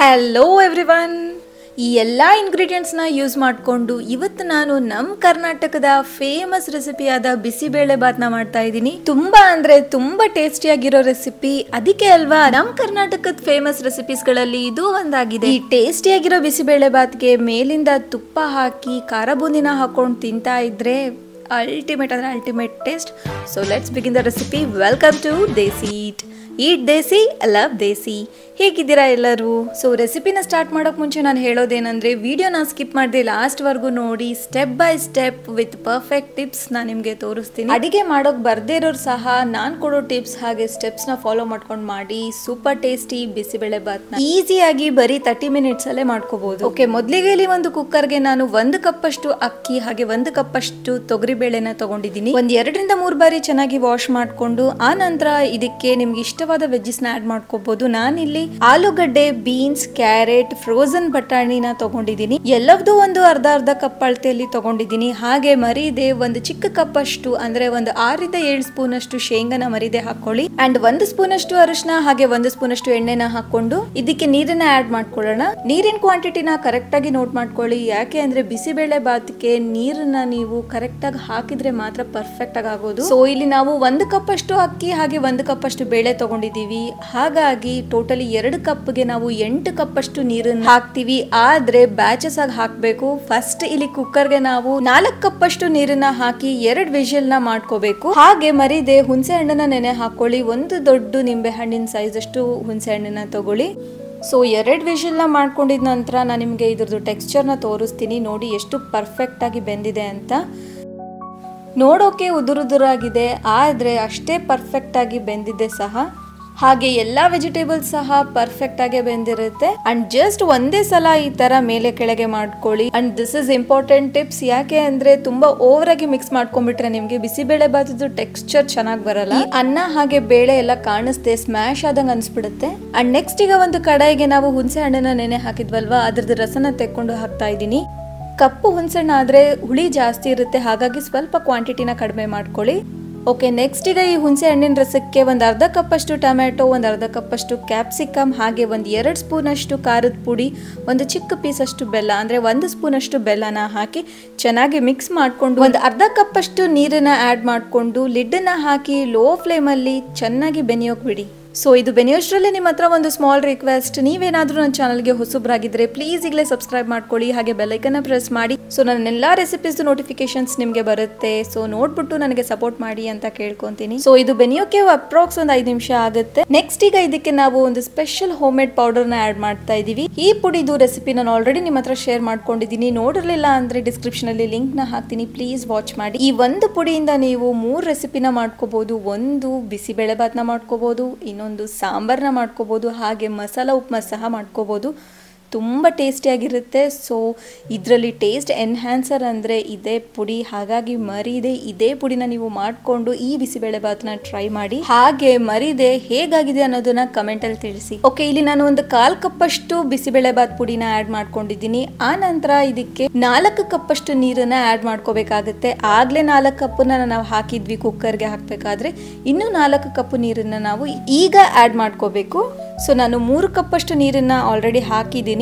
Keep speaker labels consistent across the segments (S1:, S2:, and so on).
S1: Hello everyone. ಈ ಎಲ್ಲ ಇಂಗ್ರೀಡಿಯೆಂಟ್ಸ್ನ use ಮಾಡಿಕೊಂಡು ಇವತ್ತು ನಾನು ನಮ್ಮ ಕರ್ನಾಟಕದ ಫೇಮಸ್ ರೆಸಿಪಿಯಾದ ಬಿಸಿಬೇಳೆ ಬಾತ್ನ ಮಾಡ್ತಾ ಇದ್ದೀನಿ. ತುಂಬಾ ಅಂದ್ರೆ ತುಂಬಾ ಟೇಸ್ಟಿಯಾಗಿರೋ ರೆಸಿಪಿ. ಅದಕ್ಕೆ ಅಲ್ವಾ ನಮ್ಮ ಕರ್ನಾಟಕದ ಫೇಮಸ್ ರೆಸಿಪೀಸ್ಗಳಲ್ಲಿ ಇದು ಒಂದಾಗಿದೆ. ಈ ಟೇಸ್ಟಿಯಾಗಿರೋ ಬಿಸಿಬೇಳೆ ಬಾತ್ಗೆ ಮೇಲಿಂದ ತುಪ್ಪ ಹಾಕಿ ಖಾರ ಬೂಂದಿನ ಹಾಕೊಂಡು ತಿಂತಾ ಇದ್ರೆ ಅಲ್ಟಿಮೇಟ್ ಅಂದ್ರೆ ultimate taste. So let's begin the recipe. Welcome to desi eat desi love desi. ಹೇಗಿದ್ದೀರಾ ಎಲ್ಲರೂ? ಸೊ ರೆಸಿಪಿನ ಸ್ಟಾರ್ಟ್ ಮಾಡೋಕೆ ಮುಂಚೆ ನಾನು ಹೇಳೋದೇನೆಂದರೆ, ವಿಡಿಯೋನ ಸ್ಕಿಪ್ ಮಾಡದೆ ಲಾಸ್ಟ್ವರೆಗೂ ನೋಡಿ. Step by step with perfect tips ನಾನು ನಿಮಗೆ ತೋರಿಸ್ತೀನಿ. ಅಡಿಗೆ ಮಾಡೋಕೆ ಬರ್ದೇ ಇರೋರು ಸಹ ನಾನು ಕೊಡೋ ಟಿಪ್ಸ್ ಹಾಗೆ ಸ್ಟೆಪ್ಸ್ನ ಫಾಲೋ ಮಾಡ್ಕೊಂಡು ಮಾಡಿ ಸೂಪರ್ ಟೇಸ್ಟಿ ಬಿಸಿಬೇಳೆ ಬಾತ್ನ ಈಸಿಯಾಗಿ ಬರೀ 30 ಮಿನಿಟ್ಸಲ್ಲೇ ಮಾಡ್ಕೋಬಹುದು. ಓಕೆ, ಮೊದಲಿಗೆ ಇಲ್ಲಿ ಒಂದು ಕುಕ್ಕರ್ಗೆ ನಾನು 1 ಕಪ್ಪಷ್ಟು ಅಕ್ಕಿ ಹಾಗೆ 1 ಕಪ್ಪಷ್ಟು ತೊಗರಿ ಬೇಳೆನ ತಗೊಂಡಿದ್ದೀನಿ. ಒಂದು 2 ರಿಂದ 3 ಬಾರಿ ಚೆನ್ನಾಗಿ ವಾಶ್ ಮಾಡಿಕೊಂಡು ಆ ನಂತರ ಇದಕ್ಕೆ ನಿಮ್ಗೆ ಇಷ್ಟವಾದ ವೆಜ್ಜಸ್ನ ಆಡ್ ಮಾಡ್ಕೋಬಹುದು. ನಾನಿಲ್ಲಿ ಆಲೂಗಡ್ಡೆ, ಬೀನ್ಸ್, ಕ್ಯಾರೆಟ್, ಫ್ರೋಸನ್ ಬಟಾಣಿನ ತಗೊಂಡಿದ್ದೀನಿ. ಎಲ್ಲವೂ ಒಂದು ಅರ್ಧ ಕಪ್ ಅಳತೆಯಲ್ಲಿ ತಗೊಂಡಿದ್ದೀನಿ. ಹಾಗೆ ಮರೀದೆ ಒಂದು ಚಿಕ್ಕ ಕಪ್ ಅಷ್ಟು ಅಂದ್ರೆ ಒಂದು 6 ರಿಂದ 7 ಸ್ಪೂನ್ ಅಷ್ಟು ಶೇಂಗಾನ ಮರೀದೆ ಹಾಕೊಳ್ಳಿ. ಅಂಡ್ 1 ಸ್ಪೂನ್ ಅಷ್ಟು ಅರಿಶಿನ ಹಾಗೆ 1 ಸ್ಪೂನ್ ಅಷ್ಟು ಎಣ್ಣೆನ ಹಾಕೊಂಡು ಇದಕ್ಕೆ ನೀರನ್ನ ಆಡ್ ಮಾಡ್ಕೊಳ್ಳೋಣ. ನೀರಿನ ಕ್ವಾಂಟಿಟಿನ ಕರೆಕ್ಟ್ ಆಗಿ ನೋಟ್ ಮಾಡ್ಕೊಳ್ಳಿ. ಯಾಕೆ ಅಂದ್ರೆ ಬಿಸಿಬೇಳೆ ಬಾತ್ಗೆ ನೀರನ್ನ ನೀವು ಕರೆಕ್ಟ್ ಆಗಿ ಹಾಕಿದ್ರೆ ಮಾತ್ರ ಪರ್ಫೆಕ್ಟ್ ಆಗಿ ಆಗೋದು. ಸೊ ಇಲ್ಲಿ ನಾವು 1 ಕಪ್ ಅಷ್ಟು ಅಕ್ಕಿ ಹಾಗೆ 1 ಕಪ್ ಅಷ್ಟು ಬೇಳೆ ತಗೊಂಡಿದ್ದೀವಿ. ಹಾಗಾಗಿ ಟೋಟಲಿ 2 ಕಪ್ಗೆ ನಾವು 8 ಕಪ್ ಅಷ್ಟು ನೀರನ್ನು ಹಾಕ್ತಿವಿ. ಆದ್ರೆ ಬ್ಯಾಚಸ್ ಆಗಿ ಹಾಕ್ಬೇಕು. ಫಸ್ಟ್ ಇಲ್ಲಿ ಕುಕ್ಕರ್ಗೆ ನಾವು 4 ಕಪ್ ಅಷ್ಟು ನೀರನ್ನ ಹಾಕಿ 2 ವಿಷಲ್ ನ ಮಾಡ್ಕೋಬೇಕು. ಹಾಗೆ ಮರೀದೆ ಹುಣಸೆ ಹಣ್ಣನ್ನ ನೆನೆ ಹಾಕೊಳ್ಳಿ. ಒಂದು ದೊಡ್ಡ ನಿಂಬೆ ಹಣ್ಣಿನ ಸೈಜ್ ಅಷ್ಟು ಹುಣಸೆ ಹಣ್ಣನ್ನ ತಗೊಳ್ಳಿ. ಸೊ 2 ವಿಷಲ್ನ ಮಾಡ್ಕೊಂಡಿದ ನಂತರ ನಾನು ನಿಮಗೆ ಇದ್ರದ್ದು ಟೆಕ್ಸ್ಚರ್ನ ತೋರಿಸ್ತೀನಿ. ನೋಡಿ ಎಷ್ಟು ಪರ್ಫೆಕ್ಟ್ ಆಗಿ ಬೆಂದಿದೆ ಅಂತ. ನೋಡೋಕೆ ಉದುರುದುರಾಗಿದೆ, ಆದರೆ ಅಷ್ಟೇ ಪರ್ಫೆಕ್ಟ್ ಆಗಿ ಬೆಂದಿದೆ ಸಹ. ಹಾಗೆ ಎಲ್ಲ ವೆಜಿಟೇಬಲ್ಸ್ ಸಹ ಪರ್ಫೆಕ್ಟ್ ಆಗಿ ಬೆಂದಿರುತ್ತೆ. ಅಂಡ್ ಜಸ್ಟ್ ಒಂದೇ ಸಲ ಈ ತರ ಮೇಲೆ ಕೆಳಗೆ ಮಾಡ್ಕೊಳ್ಳಿ. And this is important tips. ಯಾಕೆ ಅಂದ್ರೆ ತುಂಬಾ ಓವರ್ ಆಗಿ ಮಿಕ್ಸ್ ಮಾಡ್ಕೊಂಡ್ಬಿಟ್ರೆ ನಿಮ್ಗೆ ಬಿಸಿಬೇಳೆ ಬಾತದ್ದು ಟೆಕ್ಸ್ಚರ್ ಚೆನ್ನಾಗಿ ಬರಲ್ಲ. ಅನ್ನ ಹಾಗೆ ಬೇಳೆ ಎಲ್ಲ ಕಾಣಿಸ್ತೆ ಸ್ಮ್ಯಾಶ್ ಆದಂಗ ಅನ್ಸ್ಬಿಡುತ್ತೆ. ಅಂಡ್ ನೆಕ್ಸ್ಟ್ ಈಗ ಒಂದು ಕಡಾಯಿಗೆ ನಾವು ಹುಣಸೆ ಹಣ್ಣನ್ನ ನೆನೆ ಹಾಕಿದ್ವಲ್ವಾ, ಅದ್ರದ್ದು ರಸನ ತೆಕ್ಕೊಂಡು ಹಾಕ್ತಾ ಇದ್ದೀನಿ. ಕಪ್ಪು ಹುಣಸೆಹಣ್ಣು ಆದ್ರೆ ಹುಳಿ ಜಾಸ್ತಿ ಇರುತ್ತೆ, ಹಾಗಾಗಿ ಸ್ವಲ್ಪ ಕ್ವಾಂಟಿಟಿನ ಕಡಿಮೆ ಮಾಡ್ಕೊಳ್ಳಿ. ಓಕೆ, ನೆಕ್ಸ್ಟ್ ಈಗ ಈ ಹುಣಸೆ ಹಣ್ಣಿನ ರಸಕ್ಕೆ ಒಂದು ಅರ್ಧ ಕಪ್ ಅಷ್ಟು ಟೊಮ್ಯಾಟೊ, ಒಂದು ಅರ್ಧ ಕಪ್ ಅಷ್ಟು ಕ್ಯಾಪ್ಸಿಕಮ್ ಹಾಗೆ ಒಂದು 2 ಸ್ಪೂನ್ ಅಷ್ಟು ಖಾರದ ಪುಡಿ, ಒಂದು ಚಿಕ್ಕ ಪೀಸ್ ಅಷ್ಟು ಬೆಲ್ಲ ಅಂದ್ರೆ 1 ಸ್ಪೂನ್ ಅಷ್ಟು ಬೆಲ್ಲನ ಹಾಕಿ ಚೆನ್ನಾಗಿ ಮಿಕ್ಸ್ ಮಾಡ್ಕೊಂಡು ಒಂದು ಅರ್ಧ ಕಪ್ ಅಷ್ಟು ನೀರನ್ನ ಆಡ್ ಮಾಡ್ಕೊಂಡು ಲಿಡ್ಡನ್ನ ಹಾಕಿ ಲೋ ಫ್ಲೇಮಲ್ಲಿ ಚೆನ್ನಾಗಿ ಬೆನೆಯೋಕೆ ಬಿಡಿ. ಸೊ ಇದು ಬೆನೆಯೋಷ್ಟರಲ್ಲಿ ನಿಮ್ಮ ಹತ್ರ ಒಂದು ಸ್ಮಾಲ್ ರಿಕ್ವೆಸ್ಟ್. ನೀವೇನಾದ್ರೂ ನನ್ನ ಚಾನಲ್ಗೆ ಹೊಸಬ್ರಾಗಿದ್ರೆ ಪ್ಲೀಸ್ ಈಗಲೇ ಸಬ್ಸ್ಕ್ರೈಬ್ ಮಾಡ್ಕೊಳ್ಳಿ, ಹಾಗೆ ಬೆಲ್ಲೈಕನ್ನ ಪ್ರೆಸ್ ಮಾಡಿ. ಸೊ ನನ್ನ ಎಲ್ಲಾ ರೆಸಿಪೀಸ್ ನೋಟಿಫಿಕೇಶನ್ಸ್ ನಿಮಗೆ ಬರುತ್ತೆ. ಸೊ ನೋಡ್ಬಿಟ್ಟು ನನಗೆ ಸಪೋರ್ಟ್ ಮಾಡಿ ಅಂತ ಕೇಳ್ಕೊಂತೀನಿ. ಸೊ ಇದು ಬೆನೆಯೋಕೆ ಅಪ್ರಾಕ್ಸ್ ಒಂದು 5 ನಿಮಿಷ ಆಗುತ್ತೆ. ನೆಕ್ಸ್ಟ್ ಈಗ ಇದಕ್ಕೆ ನಾವು ಒಂದು ಸ್ಪೆಷಲ್ ಹೋಮ್ ಮೇಡ್ ಪೌಡರ್ ನ ಆಡ್ ಮಾಡ್ತಾ ಇದೀವಿ. ಈ ಪುಡಿದು ರೆಸಿಪಿ ನಾನು ಆಲ್ರೆಡಿ ನಿಮ್ಮ ಹತ್ರ ಶೇರ್ ಮಾಡ್ಕೊಂಡಿದ್ದೀನಿ. ನೋಡಿರ್ಲಿಲ್ಲ ಅಂದ್ರೆ ಡಿಸ್ಕ್ರಿಪ್ಷನ್ ಅಲ್ಲಿ ಲಿಂಕ್ ನ ಹಾಕ್ತೀನಿ, ಪ್ಲೀಸ್ ವಾಚ್ ಮಾಡಿ. ಈ ಒಂದು ಪುಡಿಯಿಂದ ನೀವು 3 ರೆಸಿಪಿನ ಮಾಡ್ಕೋಬಹುದು. ಒಂದು ಬಿಸಿಬೇಳೆ ಬಾತ್ನ ಮಾಡ್ಕೋಬಹುದು, ಇನ್ನೊಂದು ಸಾಂಬಾರ್ನ ಮಾಡ್ಕೋಬಹುದು, ಹಾಗೆ ಮಸಾಲ ಉಪ್ಮಾ ಸಹ ಮಾಡ್ಕೋಬಹುದು. ತುಂಬ ಟೇಸ್ಟಿಯಾಗಿರುತ್ತೆ. ಸೊ ಇದರಲ್ಲಿ ಟೇಸ್ಟ್ ಎನ್ಹ್ಯಾನ್ಸರ್ ಅಂದರೆ ಇದೇ ಪುಡಿ. ಹಾಗಾಗಿ ಮರೀದೆ ಇದೇ ಪುಡಿನ ನೀವು ಮಾಡಿಕೊಂಡು ಈ ಬಿಸಿಬೇಳೆ ಬಾತ್ನ ಟ್ರೈ ಮಾಡಿ. ಹಾಗೆ ಮರೀದೆ ಹೇಗಾಗಿದೆ ಅನ್ನೋದನ್ನ ಕಮೆಂಟಲ್ಲಿ ತಿಳಿಸಿ. ಓಕೆ, ಇಲ್ಲಿ ನಾನು ಒಂದು 1/4 ಕಪ್ ಅಷ್ಟು ಬಿಸಿಬೇಳೆ ಬಾತ್ ಪುಡಿನ ಆ್ಯಡ್ ಮಾಡ್ಕೊಂಡಿದ್ದೀನಿ. ಆ ನಂತರ ಇದಕ್ಕೆ 4 ಕಪ್ ಅಷ್ಟು ನೀರನ್ನ ಆ್ಯಡ್ ಮಾಡ್ಕೋಬೇಕಾಗುತ್ತೆ. ಆಗಲೇ 4 ಕಪ್ಪನ್ನ ನಾವು ಹಾಕಿದ್ವಿ ಕುಕ್ಕರ್ಗೆ ಹಾಕಬೇಕಾದ್ರೆ, ಇನ್ನೂ 4 ಕಪ್ ನೀರನ್ನ ನಾವು ಈಗ ಆ್ಯಡ್ ಮಾಡ್ಕೋಬೇಕು. ಸೊ ನಾನು 3 ಕಪ್ ಅಷ್ಟು ನೀರನ್ನ ಆಲ್ರೆಡಿ ಹಾಕಿದ್ದೀನಿ.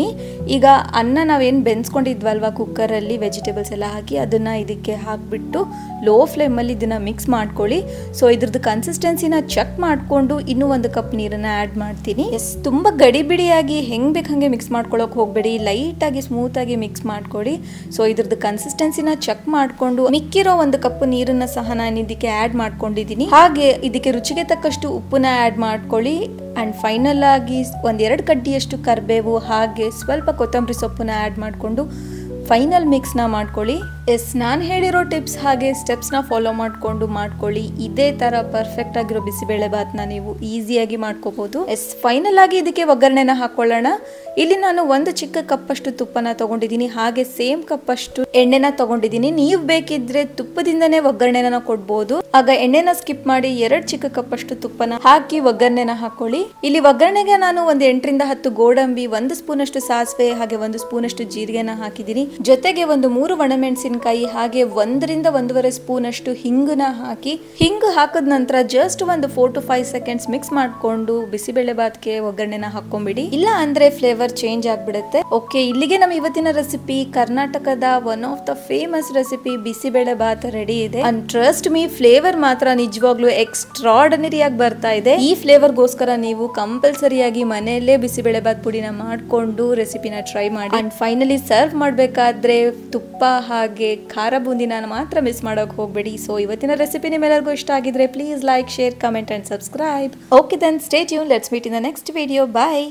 S1: ಈಗ ಅನ್ನ ನಾವೇನು ಬೆನ್ಸ್ಕೊಂಡಿದ್ವಲ್ವಾ ಕುಕ್ಕರಲ್ಲಿ ವೆಜಿಟೇಬಲ್ಸ್ ಎಲ್ಲ ಹಾಕಿ, ಅದನ್ನ ಇದಕ್ಕೆ ಹಾಕ್ಬಿಟ್ಟು ಲೋ ಫ್ಲೇಮಲ್ಲಿ ಇದನ್ನ ಮಿಕ್ಸ್ ಮಾಡ್ಕೊಳ್ಳಿ. ಸೊ ಇದ್ರದ್ದು ಕನ್ಸಿಸ್ಟೆನ್ಸಿನ ಚೆಕ್ ಮಾಡಿಕೊಂಡು ಇನ್ನೂ 1 ಕಪ್ ನೀರನ್ನ ಆ್ಯಡ್ ಮಾಡ್ತೀನಿ. ತುಂಬ ಗಡಿಬಿಡಿಯಾಗಿ ಹೆಂಗೆ ಬೇಕು ಹಾಗೆ ಮಿಕ್ಸ್ ಮಾಡ್ಕೊಳ್ಳೋಕೆ ಹೋಗಬೇಡಿ, ಲೈಟಾಗಿ ಸ್ಮೂತಾಗಿ ಮಿಕ್ಸ್ ಮಾಡ್ಕೊಳ್ಳಿ. ಸೊ ಇದ್ರದ್ದು ಕನ್ಸಿಸ್ಟೆನ್ಸಿನ ಚೆಕ್ ಮಾಡಿಕೊಂಡು ಮಿಕ್ಕಿರೋ 1 ಕಪ್ ನೀರನ್ನ ಸಹ ನಾನು ಇದಕ್ಕೆ ಆ್ಯಡ್ ಮಾಡ್ಕೊಂಡಿದ್ದೀನಿ. ಹಾಗೆ ಇದಕ್ಕೆ ರುಚಿಗೆ ತಕ್ಕಷ್ಟು ಉಪ್ಪನ್ನ ಆ್ಯಡ್ ಮಾಡ್ಕೊಳ್ಳಿ. ಅಂಡ್ ಫೈನಲ್ ಆಗಿ 1-2 ಕಡ್ಡಿಯಷ್ಟು ಕರಿಬೇವು ಹಾಗೆ ಸ್ವಲ್ಪ ಕೊತ್ತಂಬರಿ ಸೊಪ್ಪನ್ನ ಆ್ಯಡ್ ಮಾಡಿಕೊಂಡು ಫೈನಲ್ ಮಿಕ್ಸ್ನ ಮಾಡ್ಕೊಳ್ಳಿ. ನಾನು ಹೇಳಿರೋ ಟಿಪ್ಸ್ ಹಾಗೆ ಸ್ಟೆಪ್ಸ್ನ ಫಾಲೋ ಮಾಡ್ಕೊಳ್ಳಿ. ಇದೇ ಥರ ಪರ್ಫೆಕ್ಟ್ ಆಗಿರೋ ಬಿಸಿಬೇಳೆ ಬಾತ್ನ ನೀವು ಈಸಿಯಾಗಿ ಮಾಡ್ಕೋಬಹುದು. ಫೈನಲ್ ಆಗಿ ಇದಕ್ಕೆ ಒಗ್ಗರಣೆನ ಹಾಕೊಳ್ಳೋಣ. ಇಲ್ಲಿ ನಾನು 1 ಚಿಕ್ಕ ಕಪ್ ಅಷ್ಟು ತುಪ್ಪನ ತಗೊಂಡಿದ್ದೀನಿ, ಹಾಗೆ ಸೇಮ್ ಕಪ್ ಅಷ್ಟು ಎಣ್ಣೆನ ತಗೊಂಡಿದ್ದೀನಿ. ನೀವು ಬೇಕಿದ್ರೆ ತುಪ್ಪದಿಂದನೇ ಒಗ್ಗರಣೆನ ಕೊಡ್ಬೋದು. ಆಗ ಎಣ್ಣೆನ ಸ್ಕಿಪ್ ಮಾಡಿ 2 ಚಿಕ್ಕ ಕಪ್ ಅಷ್ಟು ತುಪ್ಪನ ಹಾಕಿ ಒಗ್ಗರಣೆನ ಹಾಕೊಳ್ಳಿ. ಇಲ್ಲಿ ಒಗ್ಗರಣೆಗೆ ನಾನು ಒಂದು 8 ರಿಂದ 10 ಗೋಡಂಬಿ, 1 ಸ್ಪೂನ್ ಅಷ್ಟು ಸಾಸಿವೆ ಹಾಗೆ 1 ಸ್ಪೂನ್ ಅಷ್ಟು ಜೀರಿಗೆನ ಹಾಕಿದ್ದೀನಿ. ಜೊತೆಗೆ ಒಂದು 3 ಒಣಮೆಣಸಿನಕಾಯಿ ಹಾಗೆ 1-1.5 ಸ್ಪೂನ್ ಅಷ್ಟು ಹಿಂಗನ್ನ ಹಾಕಿ, ಹಿಂಗು ಹಾಕಿದ ನಂತರ ಜಸ್ಟ್ ಒಂದು 4 to 5 ಸೆಕೆಂಡ್ಸ್ ಮಿಕ್ಸ್ ಮಾಡ್ಕೊಂಡು ಬಿಸಿಬೇಳೆ ಬಾತ್ಗೆ ಒಗ್ಗರಣೆನ ಹಾಕೊಂಡ್ಬಿಡಿ. ಇಲ್ಲ ಅಂದ್ರೆ ಫ್ಲೇವರ್ ಚೇಂಜ್ ಆಗ್ಬಿಡುತ್ತೆ. ಓಕೆ, ಇಲ್ಲಿಗೆ ನಮ್ಮ ಇವತ್ತಿನ ರೆಸಿಪಿ, ಕರ್ನಾಟಕದ one of the famous recipe bisibele bath ready ಇದೆ. ಅಂಡ್ ಟ್ರಸ್ಟ್ ಮೀ, ಫ್ಲೇವರ್ ಮಾತ್ರ ನಿಜವಾಗ್ಲೂ ಎಕ್ಸ್ಟ್ರಾರ್ಡಿನರಿ ಆಗಿ ಬರ್ತಾ ಇದೆ. ಈ ಫ್ಲೇವರ್ಗೋಸ್ಕರ ನೀವು ಕಂಪಲ್ಸರಿಯಾಗಿ ಮನೆಯಲ್ಲೇ ಬಿಸಿಬೇಳೆ ಬಾತ್ ಪುಡಿನ ಮಾಡ್ಕೊಂಡು ರೆಸಿಪಿನ ಟ್ರೈ ಮಾಡಿ. ಅಂಡ್ ಫೈನಲಿ ಸರ್ವ್ ಮಾಡ್ಬೇಕಾದ್ರೆ ತುಪ್ಪ ಹಾಗೆ ಖಾರ ಬೂಂದಿನ ಮಾತ್ರ ಮಿಸ್ ಮಾಡೋಕೆ ಹೋಗ್ಬೇಡಿ. ಸೊ ಇವತ್ತಿನ ರೆಸಿಪಿ ನಿಮ್ಮೆಲ್ಲರಿಗೂ ಇಷ್ಟ ಆಗಿದ್ರೆ please like, share, comment and subscribe. Okay then, stay tune. Let's meet in the next video. Bye.